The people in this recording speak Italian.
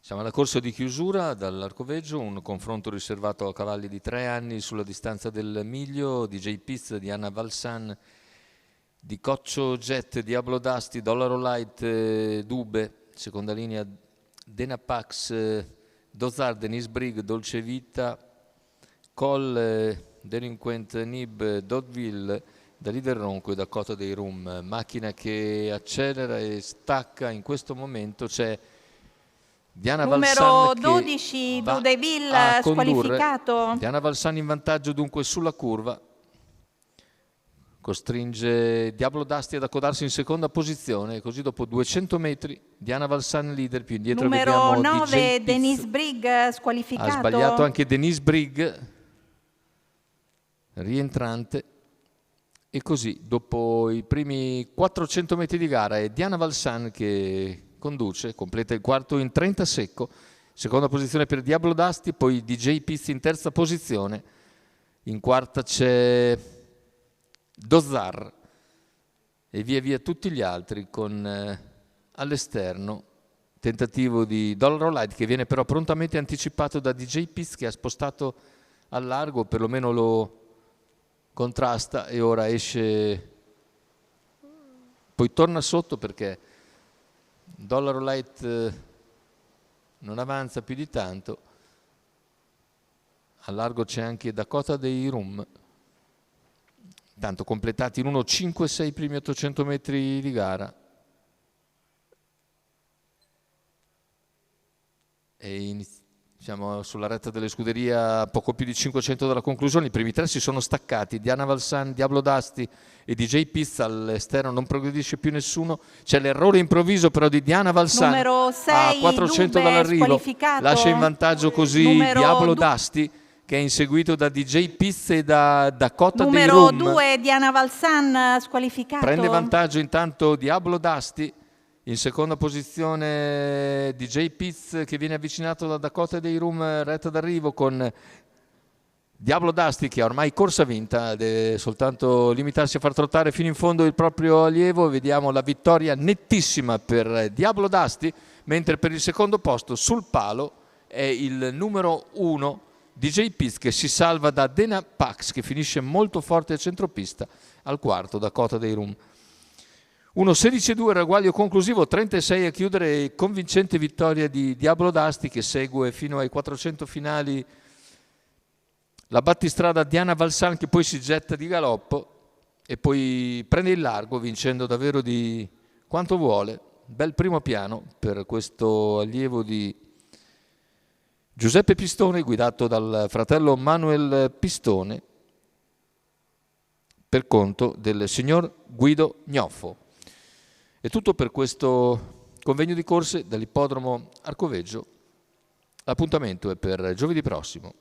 Siamo alla corsa di chiusura dall'Arcoveggio, un confronto riservato a cavalli di 3 anni sulla distanza del miglio, DJ Piz, Diana Valsan, di Coccio Jet, Diablo Dusty, Dollaro Light, Dube, seconda linea Denapax, Dozar, Denis Brig, Dolce Vita, Col, Delinquent Nib, Dodville, da Leader Ronco e da Cota dei Rum. Macchina che accelera e stacca. In questo momento c'è Diana numero Valsan 12 va Vaudeville a condurre. squalificato. Diana Valsan in vantaggio dunque sulla curva, costringe Diablo Dusty ad accodarsi in seconda posizione e così dopo 200 metri Diana Valsan leader, più indietro numero vediamo 9 DJ Denis Piz. Brigg squalificato. Ha sbagliato anche Denis Brigg, rientrante, e così dopo i primi 400 metri di gara è Diana Valsan che conduce, completa il quarto in 30 secco, seconda posizione per Diablo Dusty, poi DJ Piz in terza posizione, in quarta c'è Dozar e via via tutti gli altri con all'esterno tentativo di Dollaro Light che viene però prontamente anticipato da DJ Piz che ha spostato al largo, perlomeno lo contrasta e ora esce, poi torna sotto perché Dollaro Light non avanza più di tanto. Al largo c'è anche Dakota dei Rum, tanto completati in 1.5-6 i primi 800 metri di gara. E siamo sulla retta delle scuderie, poco più di 500 dalla conclusione. I primi tre si sono staccati, Diana Valsan, Diablo Dusty e DJ Piz. All'esterno non progredisce più nessuno, c'è l'errore improvviso però di Diana Valsan numero 6 a 400 Dube dall'arrivo, lascia in vantaggio così Diablo Dusty che è inseguito da DJ Piz e da Dakota dei Rum. Numero 2 Diana Valsan squalificato. Prende vantaggio intanto Diablo Dusty, in seconda posizione DJ Piz che viene avvicinato da Dakota dei Rum, retta d'arrivo con Diablo Dusty che ha ormai corsa vinta, deve soltanto limitarsi a far trottare fino in fondo il proprio allievo. Vediamo la vittoria nettissima per Diablo Dusty, mentre per il secondo posto sul palo è il numero 1 DJ Piz che si salva da Denapax che finisce molto forte a centropista al quarto, Dakota dei Rum. 1.16.2 ragguaglio conclusivo, 36 a chiudere, convincente vittoria di Diablo Dusty che segue fino ai 400 finali la battistrada Diana Valsan che poi si getta di galoppo e poi prende il largo vincendo davvero di quanto vuole. Bel primo piano per questo allievo di Giuseppe Pistone guidato dal fratello Manuel Pistone per conto del signor Guido Gnoffo. È tutto per questo convegno di corse dall'ippodromo Arcoveggio. L'appuntamento è per giovedì prossimo.